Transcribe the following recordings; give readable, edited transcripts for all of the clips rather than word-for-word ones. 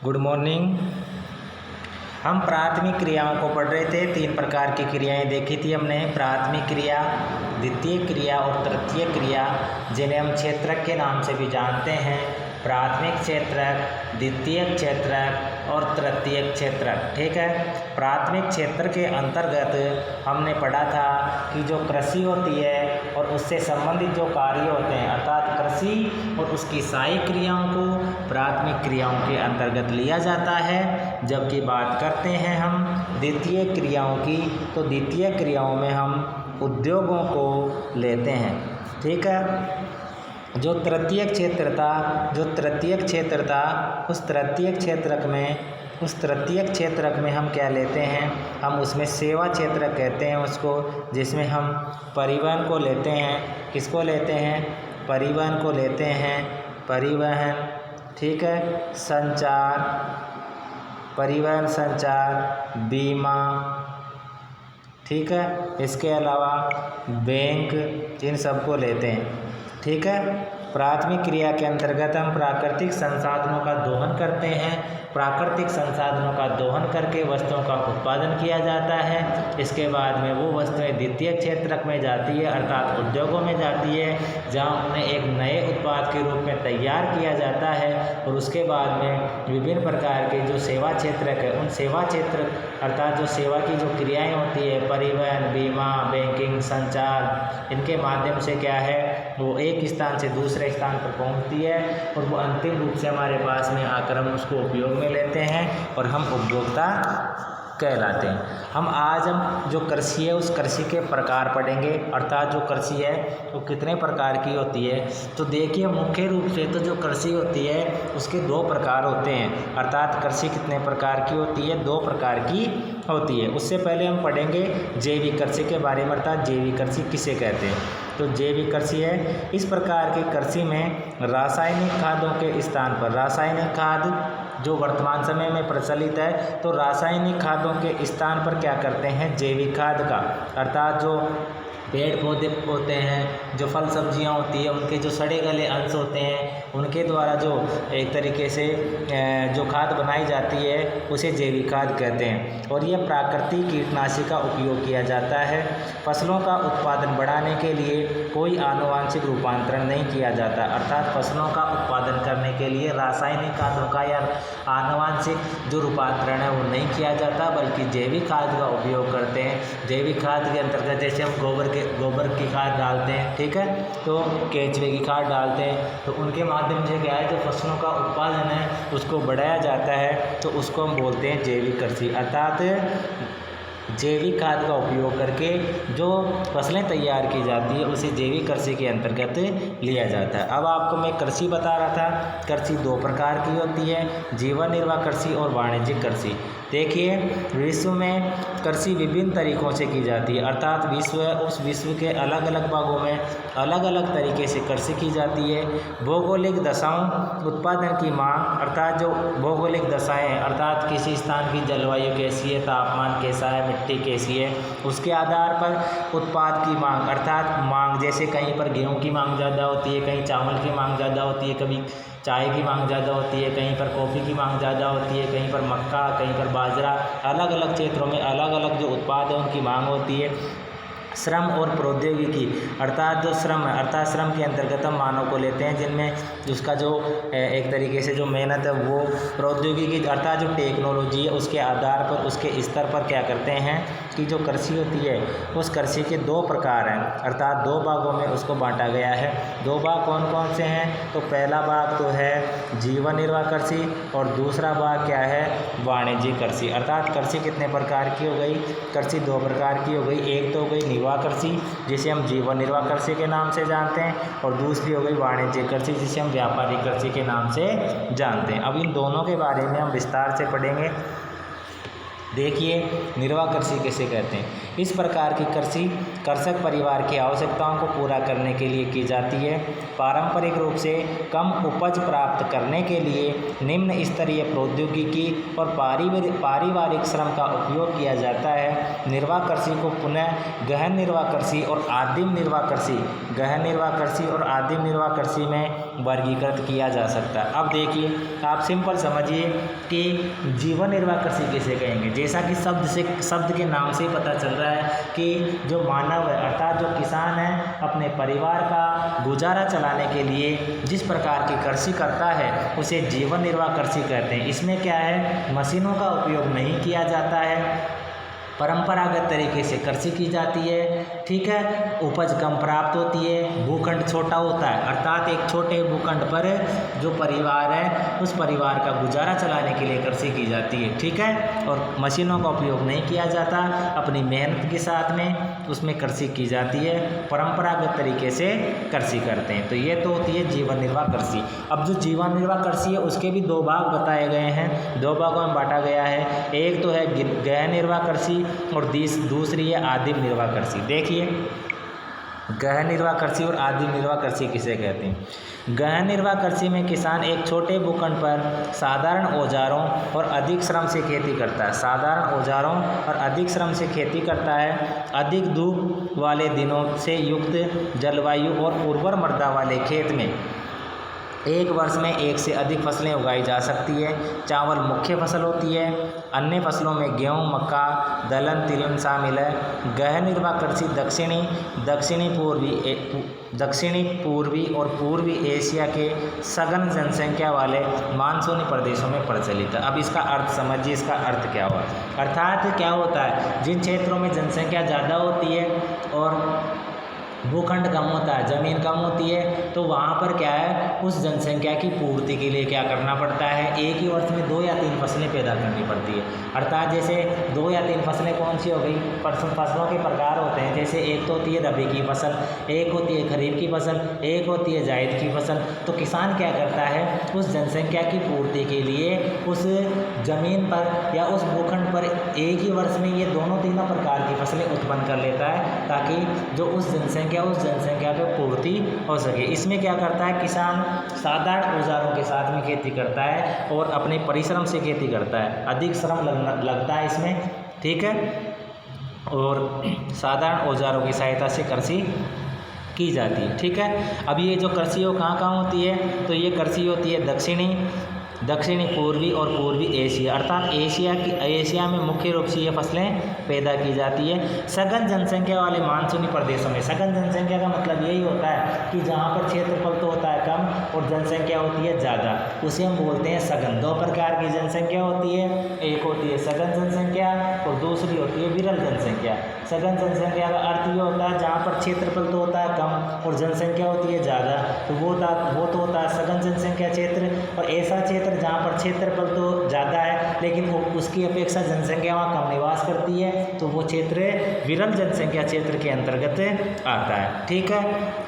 Good morning. हम प्राथमिक क्रियाओं को पढ़ रहे थे। 3 प्रकार की क्रियाएं देखी थी हमने, प्राथमिक क्रिया, द्वितीय क्रिया और तृतीय क्रिया, जिन्हें हम क्षेत्रक के नाम से भी जानते हैं। प्राथमिक क्षेत्रक, द्वितीय क्षेत्रक और तृतीय क्षेत्रक। ठीक है। प्राथमिक क्षेत्र के अंतर्गत हमने पढ़ा था कि जो कृषि होती है और उससे संबंधित जो कार्य होते हैं, अर्थात कृषि और उसकी सहायक क्रियाओं को प्राथमिक क्रियाओं के अंतर्गत लिया जाता है। जबकि बात करते हैं हम द्वितीय क्रियाओं की, तो द्वितीय क्रियाओं में हम उद्योगों को लेते हैं। ठीक है। जो तृतीय क्षेत्र था, उस तृतीय क्षेत्रक में हम क्या लेते हैं, हम उसमें सेवा क्षेत्रक कहते हैं उसको, जिसमें हम परिवहन को लेते हैं। किसको लेते हैं? परिवहन को लेते हैं। परिवहन, ठीक है, परिवहन, संचार, बीमा, ठीक है, इसके अलावा बैंक, इन सबको लेते हैं। ठीक है। प्राथमिक क्रिया के अंतर्गत हम प्राकृतिक संसाधनों का दोहन करते हैं। प्राकृतिक संसाधनों का दोहन करके वस्तुओं का उत्पादन किया जाता है। इसके बाद में वो वस्तुएं द्वितीय क्षेत्रक में जाती है, अर्थात उद्योगों में जाती है, जहां उन्हें एक नए उत्पाद के रूप में तैयार किया जाता है। और उसके बाद में विभिन्न प्रकार के जो सेवा क्षेत्रक है, उन सेवा क्षेत्र अर्थात जो सेवा की जो क्रियाएँ होती है, परिवहन, बीमा, बैंकिंग, संचार, इनके माध्यम से क्या है, वो एक स्थान से दूसरे स्थान पर पहुंचती है और वो अंतिम रूप से हमारे पास में आकर हम उसको उपयोग में लेते हैं और हम उपभोक्ता कहलाते हैं। आज हम जो कृषि है उस कृषि के प्रकार पढ़ेंगे, अर्थात जो कृषि है वो कितने प्रकार की होती है। तो देखिए, मुख्य रूप से तो जो कृषि होती है उसके 2 प्रकार होते हैं, अर्थात कृषि कितने प्रकार की होती है, 2 प्रकार की होती है। उससे पहले हम पढ़ेंगे जैविक कृषि के बारे में, अर्थात जैविक कृषि किसे कहते हैं। तो जैविक कृषि है, इस प्रकार की कृषि में रासायनिक खादों के स्थान पर, रासायनिक खाद जो वर्तमान समय में प्रचलित है, तो रासायनिक खादों के स्थान पर क्या करते हैं, जैविक खाद का, अर्थात जो पेड़ पौधे होते हैं, जो फल सब्जियां होती है, उनके जो सड़े गले अंश होते हैं, उनके द्वारा जो एक तरीके से जो खाद बनाई जाती है उसे जैविक खाद कहते हैं। और यह प्राकृतिक कीटनाशी का उपयोग किया जाता है। फसलों का उत्पादन बढ़ाने के लिए कोई आनुवांशिक रूपांतरण नहीं किया जाता, अर्थात फसलों का उत्पादन करने के लिए रासायनिक खादों का या आनुवांशिक जो रूपांतरण है वो नहीं किया जाता, बल्कि जैविक खाद का उपयोग करते हैं। जैविक खाद के अंतर्गत जैसे हम गोबर की खाद डालते हैं, ठीक है, तो केंचुए की खाद डालते हैं, तो उनके माध्यम से क्या है, जो फसलों का उत्पादन है उसको बढ़ाया जाता है, तो उसको हम बोलते हैं जैविक कृषि, अर्थात जैविक खाद का उपयोग करके जो फसलें तैयार की जाती है उसे जैविक कृषि के अंतर्गत लिया जाता है। अब आपको मैं कृषि बता रहा था, कृषि 2 प्रकार की होती है, जीवन निर्वाह कृषि और वाणिज्यिक कृषि। देखिए, विश्व में कृषि विभिन्न तरीकों से की जाती है, अर्थात विश्व के अलग अलग भागों में अलग अलग तरीके से कृषि की जाती है। भौगोलिक दशाओं, उत्पादन की मांग, अर्थात जो भौगोलिक दशाएं, अर्थात किसी स्थान की जलवायु कैसी है, तापमान कैसा है, मिट्टी कैसी है, उसके आधार पर उत्पाद की मांग, अर्थात मांग, जैसे कहीं पर गेहूं की मांग ज़्यादा होती है, कहीं चावल की मांग ज़्यादा होती है, कभी चाय की मांग ज़्यादा होती है, कहीं पर कॉफ़ी की मांग ज़्यादा होती है, कहीं पर मक्का, कहीं पर बाजरा, अलग अलग क्षेत्रों में अलग अलग जो उत्पाद है उनकी मांग होती है। श्रम और प्रौद्योगिकी, अर्थात जो श्रम है, अर्थात श्रम के अंतर्गत हम मानव को लेते हैं, जिनमें उसका जो एक तरीके से जो मेहनत है वो प्रौद्योगिकी, अर्थात जो टेक्नोलॉजी है उसके आधार पर, उसके स्तर पर क्या करते हैं कि जो कृषि होती है उस कृषि के 2 प्रकार हैं, अर्थात 2 भागों में उसको बांटा गया है। 2 भाग कौन कौन से हैं? तो पहला भाग तो है जीवन निर्वाह कृषि और दूसरा भाग क्या है, वाणिज्यिक कृषि। अर्थात कृषि कितने प्रकार की हो गई? कृषि 2 प्रकार की हो गई। एक तो हो गई निर्वाह कृषि, जिसे हम जीवन निर्वाह कृषि के नाम से जानते हैं, और दूसरी हो गई वाणिज्यिक कृषि, जिसे हम व्यापारिक कृषि के नाम से जानते हैं। अब इन दोनों के बारे में हम विस्तार से पढ़ेंगे। देखिए, निर्वाह कृषि किसे कहते हैं। इस प्रकार की कृषि कृषक परिवार की आवश्यकताओं को पूरा करने के लिए की जाती है। पारंपरिक रूप से कम उपज प्राप्त करने के लिए निम्न स्तरीय प्रौद्योगिकी और पारिवारिक श्रम का उपयोग किया जाता है। निर्वाह कृषि को पुनः गहन निर्वाह कृषि और आदिम निर्वाह कृषि, गहन निर्वाह कृषि और आदिम निर्वाह कृषि में वर्गीकृत किया जा सकता है। अब देखिए, आप सिंपल समझिए कि जीवन निर्वाह कृषि किसे कहेंगे। जैसा कि शब्द के नाम से ही पता चल रहा है कि जो मानव है अर्थात जो किसान है अपने परिवार का गुजारा चलाने के लिए जिस प्रकार की कृषि करता है उसे जीवन निर्वाह कृषि कहते हैं। इसमें क्या है, मशीनों का उपयोग नहीं किया जाता है, परंपरागत तरीके से कृषि की जाती है, ठीक है। उपज कम प्राप्त होती है, भूखंड छोटा होता है अर्थात एक छोटे भूखंड पर जो परिवार है उस परिवार का गुजारा चलाने के लिए कृषि की जाती है, ठीक है। और मशीनों का उपयोग नहीं किया जाता, अपनी मेहनत के साथ में उसमें कृषि की जाती है, परंपरागत तरीके से कृषि करते हैं। तो ये तो होती है जीवन निर्वाह कृषि। अब जो जीवन निर्वाह कृषि है उसके भी दो भाग बताए गए हैं, दो भागों में बांटा गया है। एक तो है गहन निर्वाह कृषि और दूसरी है आदिम निर्वाह कृषि। देखिए, गहन निर्वाह कृषि और आदिम निर्वाह कृषि किसे कहते हैं। गहन निर्वाह कृषि में किसान एक छोटे भूखंड पर साधारण औजारों और अधिक श्रम से खेती करता है, साधारण औजारों और अधिक श्रम से खेती करता है। अधिक धूप वाले दिनों से युक्त जलवायु और उर्वर मृदा वाले खेत में एक वर्ष में एक से अधिक फसलें उगाई जा सकती है। चावल मुख्य फसल होती है, अन्य फसलों में गेहूं, मक्का, दलहन, तिलहन शामिल है। गहन निर्वाह कृषि दक्षिणी पूर्वी और पूर्वी एशिया के सघन जनसंख्या वाले मानसूनी प्रदेशों में प्रचलित है। अब इसका अर्थ समझिए, इसका अर्थ क्या हुआ, अर्थात क्या होता है, जिन क्षेत्रों में जनसंख्या ज़्यादा होती है और भूखंड कम होता है, ज़मीन कम होती है, तो वहाँ पर क्या है, उस जनसंख्या की पूर्ति के लिए क्या करना पड़ता है, एक ही वर्ष में 2 या 3 फसलें पैदा करनी पड़ती है। अर्थात जैसे 2 या 3 फसलें कौन सी हो गई, फसलों के प्रकार होते हैं। जैसे एक तो होती है रबी की फसल, एक होती है खरीफ की फसल, एक होती है जायद की फसल। तो किसान क्या करता है, उस जनसंख्या की पूर्ति के लिए उस ज़मीन पर या उस भूखंड पर एक ही वर्ष में ये तीनों प्रकार की फसलें उत्पन्न कर लेता है, ताकि जो उस जनसंख्या पे पूर्ति हो सके। इसमें क्या करता है, किसान साधारण औजारों के साथ में खेती करता है और अपने परिश्रम से खेती करता है, अधिक श्रम लगता है इसमें, ठीक है। और साधारण औजारों की सहायता से कृषि की जाती है, ठीक है। अब ये जो कृषि हो कहाँ होती है, तो ये कृषि होती है दक्षिणी पूर्वी और पूर्वी एशिया, अर्थात एशिया में मुख्य रूप से ये फसलें पैदा की जाती है। सघन जनसंख्या वाले मानसूनी प्रदेशों में, सघन जनसंख्या का मतलब यही होता है कि जहाँ पर क्षेत्रफल तो होता है कम और जनसंख्या होती है ज़्यादा, उसे हम बोलते हैं सघन। 2 प्रकार की जनसंख्या होती है, एक होती है सघन जनसंख्या और दूसरी होती है विरल जनसंख्या। सघन जनसंख्या का अर्थ ये होता है जहाँ पर क्षेत्रफल तो होता है कम और जनसंख्या होती है ज़्यादा, तो वो तो होता है सघन जनसंख्या क्षेत्र। और ऐसा क्षेत्र जहाँ पर क्षेत्रफल तो ज़्यादा है लेकिन उसकी अपेक्षा जनसंख्या वहाँ कम निवास करती है, तो वो क्षेत्र विरल जनसंख्या क्षेत्र के अंतर्गत आता है, ठीक है।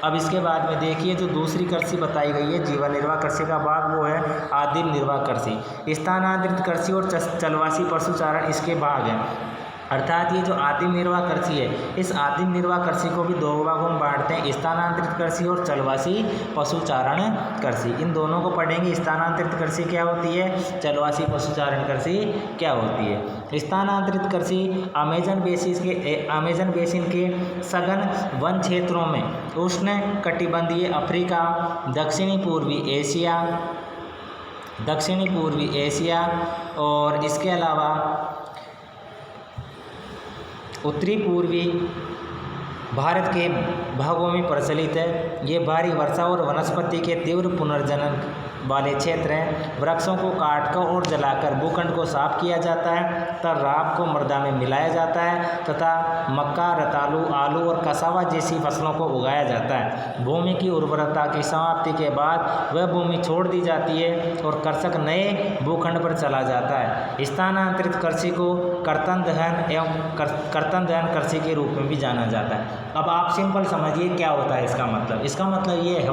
अब इसके बाद में देखिए, जो दूसरी कृषि बताई गई है जीवन निर्वाह कृषि का भाग, वो है आदिम निर्वाह कृषि। स्थानांतरित कृषि और चलवासी पशुचारण इसके भाग हैं। अर्थात ये जो आदिम निर्वाह कृषि है, इस आदिम निर्वाह कृषि को भी 2 भागों में बांटते हैं, स्थानांतरित कृषि और चलवासी पशुचारण कृषि। इन दोनों को पढ़ेंगे। स्थानांतरित कृषि क्या होती है, चलवासी पशुचारण कृषि क्या होती है। स्थानांतरित कृषि अमेजन बेसिन के सघन वन क्षेत्रों में उष्ण कटिबंधीय अफ्रीका, दक्षिणी पूर्वी एशिया और इसके अलावा उत्तरी पूर्वी भारत के भागों में प्रचलित है। ये भारी वर्षा और वनस्पति के तीव्र पुनर्जनन वाले क्षेत्र हैं। वृक्षों को काटकर और जलाकर भूखंड को साफ किया जाता है तथा राख को मृदा में मिलाया जाता है तथा मक्का, रतालू, आलू और कसावा जैसी फसलों को उगाया जाता है। भूमि की उर्वरता की समाप्ति के बाद वह भूमि छोड़ दी जाती है और कृषक नए भूखंड पर चला जाता है। स्थानांतरित कृषि को कर्तन दहन कृषि के रूप में भी जाना जाता है। अब आप सिंपल समझिए क्या होता है इसका मतलब। इसका मतलब ये है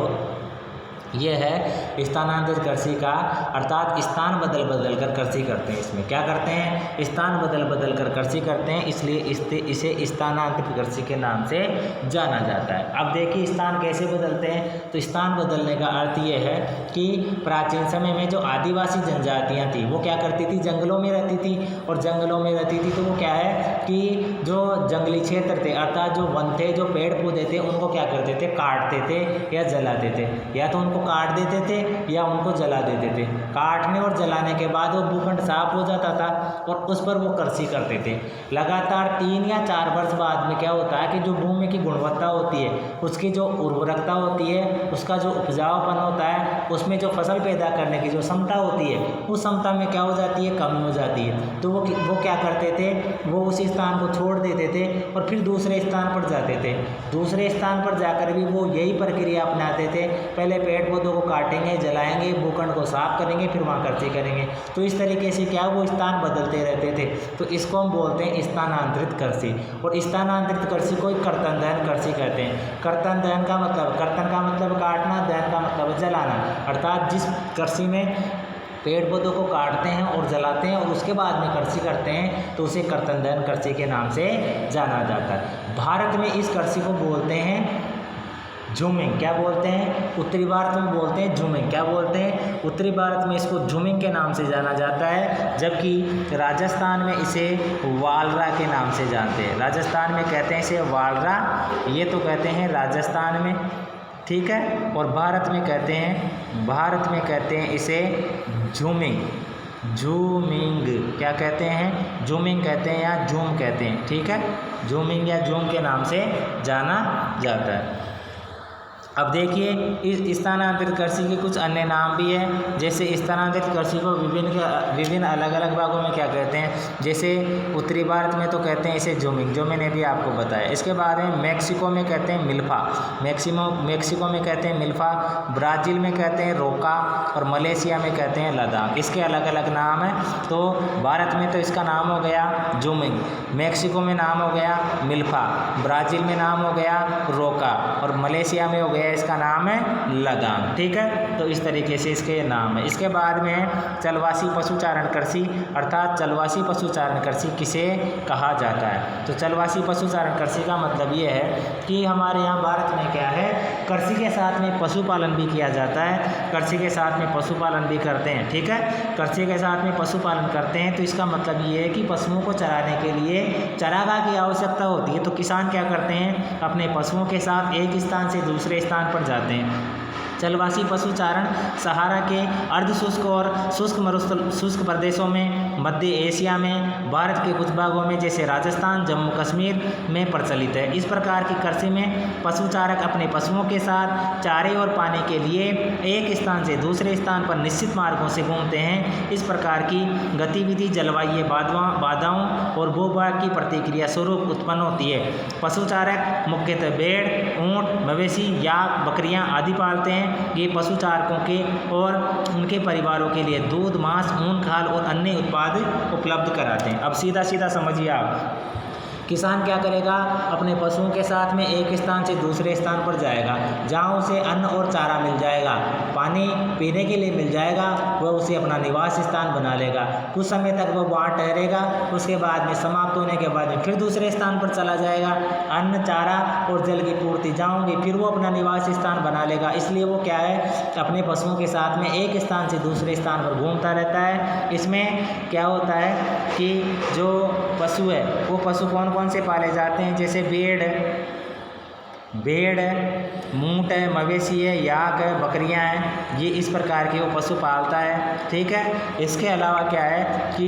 ये है स्थानांतरित कृषि का, अर्थात स्थान बदल बदल कर कृषि करते हैं। इसमें क्या करते हैं, स्थान बदल बदल कर कृषि करते हैं, इसलिए इसे स्थानांतरित कृषि के नाम से जाना जाता है। अब देखिए स्थान कैसे बदलते हैं, तो स्थान बदलने का अर्थ ये है कि प्राचीन समय में जो आदिवासी जनजातियाँ थी वो क्या करती थी, जंगलों में रहती थी, और जंगलों में रहती थी तो वो क्या है कि जो जंगली क्षेत्र थे, अर्थात जो वन थे, जो पेड़ पौधे थे, उनको क्या करते थे, काटते थे या जलाते थे, या तो उनको काट देते थे या उनको जला देते थे। काटने और जलाने के बाद वो भूखंड साफ हो जाता था और उस पर वो कृषि करते थे। लगातार 3 या 4 वर्ष बाद में क्या होता है कि जो भूमि की गुणवत्ता होती है, उसकी जो उर्वरकता होती है, उसका जो उपजाऊपन होता है, उसमें जो फसल पैदा करने की जो क्षमता होती है, उस क्षमता में क्या हो जाती है, कमी हो जाती है। तो वो क्या करते थे, वो उसी स्थान को छोड़ देते थे और फिर दूसरे स्थान पर जाते थे। दूसरे स्थान पर जाकर भी वो यही प्रक्रिया अपनाते थे, पहले पेड़ पौधों को काटेंगे, जलाएंगे, भूखंड को साफ करेंगे, फिर वहाँ कृषि करेंगे। तो इस तरीके से क्या वो स्थान बदलते रहते थे। तो इसको हम बोलते हैं स्थानांतरित कृषि। और स्थानांतरित कृषि को कर्तन दहन कृषि कहते हैं। कर्तन दहन का मतलब, कर्तन का मतलब काटना, दहन का मतलब जलाना, अर्थात जिस कृषि में पेड़ पौधों को काटते हैं और जलाते हैं और उसके बाद में कृषि करते हैं तो उसे कर्तन दहन कृषि के नाम से जाना जाता है। भारत में इस कृषि को बोलते हैं झूमिंग। क्या बोलते हैं, उत्तरी भारत में बोलते हैं झूमिंग। क्या बोलते हैं, उत्तरी भारत में इसको झूमिंग के नाम से जाना जाता है, जबकि राजस्थान में इसे वालरा के नाम से जानते हैं। राजस्थान में कहते हैं इसे वालरा, ये तो कहते हैं राजस्थान में, ठीक है। और भारत में कहते हैं इसे झूमिंग। झूमिंग क्या कहते हैं, झूमिंग कहते हैं या झूम कहते हैं, ठीक है। झूमिंग या झूम के नाम से जाना जाता है। अब देखिए इस स्थानांतरित कृषि के कुछ अन्य नाम भी हैं। जैसे स्थानांतरित कृषि को विभिन्न अलग अलग भागों में क्या कहते हैं, जैसे उत्तरी भारत में तो कहते हैं इसे झूमिंग, जो मैंने भी आपको बताया। इसके बाद में मैक्सिको में कहते हैं मिल्फा, मैक्सिको में कहते हैं मिल्फा, ब्राज़ील में कहते हैं रोका और मलेशिया में कहते हैं लद्दाख। इसके अलग अलग नाम हैं। तो भारत में तो इसका नाम हो गया झूमिंग, मैक्सिको में नाम हो गया मिल्फा, ब्राज़ील में नाम हो गया रोका और मलेशिया में हो गया इसका नाम है लद्दाख, ठीक है। तो इस तरीके से इसके नाम है। इसके बाद में चलवासी पशुचारण कृषि, अर्थात चलवासी पशुचारण कृषि किसे कहा जाता है। तो चलवासी पशुचारण कृषि का मतलब ये है कि हमारे यहाँ भारत में क्या है, कृषि के साथ में पशुपालन भी किया जाता है, कृषि के साथ में पशुपालन भी करते हैं, ठीक है। कृषि के साथ में पशुपालन करते हैं तो इसका मतलब ये है कि पशुओं को चराने के लिए चारागाह की आवश्यकता होती है। तो किसान क्या करते हैं, अपने पशुओं के साथ एक स्थान से दूसरे स्थान पर जाते हैं। चलवासी पशुचारण सहारा के अर्ध शुष्क और शुष्क प्रदेशों में, मध्य एशिया में, भारत के कुछ भागों में जैसे राजस्थान, जम्मू कश्मीर में प्रचलित है। इस प्रकार की कृषि में पशुचारक अपने पशुओं के साथ चारे और पानी के लिए एक स्थान से दूसरे स्थान पर निश्चित मार्गों से घूमते हैं। इस प्रकार की गतिविधि जलवायु बाधाओं और भूभाग की प्रतिक्रिया स्वरूप उत्पन्न होती है। पशुचारक मुख्यतः भेड़, ऊंट, मवेशी, याक, बकरियां आदि पालते हैं। ये पशुचारकों के और उनके परिवारों के लिए दूध, मांस, ऊन, खाल और अन्य उत्पाद उपलब्ध कराते हैं। अब सीधा सीधा समझिए आप, किसान क्या करेगा, अपने पशुओं के साथ में एक स्थान से दूसरे स्थान पर जाएगा, जहाँ उसे अन्न और चारा मिल जाएगा, पानी पीने के लिए मिल जाएगा, वह उसे अपना निवास स्थान बना लेगा। कुछ समय तक वह वहाँ ठहरेगा, उसके बाद में समाप्त होने के बाद में फिर दूसरे स्थान पर चला जाएगा, अन्न, चारा और जल की पूर्ति जहाँ होगी फिर वो अपना निवास स्थान बना लेगा। इसलिए वो क्या है, अपने पशुओं के साथ में एक स्थान से दूसरे स्थान पर घूमता रहता है। इसमें क्या होता है कि जो पशु है वो पशु कौन कौन से पाले जाते हैं, जैसे भेड़ है, ऊंट है, मवेशी है, याक है, बकरियां हैं, ये इस प्रकार के वो पशु पालता है, ठीक है। इसके अलावा क्या है कि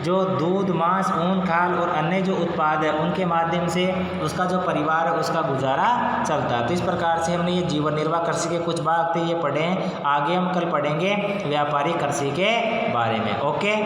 जो दूध, मांस, ऊन, खाल और अन्य जो उत्पाद है उनके माध्यम से उसका जो परिवार है उसका गुजारा चलता है। तो इस प्रकार से हमने ये जीवन निर्वाह कृषि के कुछ भाग थे ये पढ़े हैं। आगे हम कल पढ़ेंगे व्यापारिक कृषि के बारे में। ओके।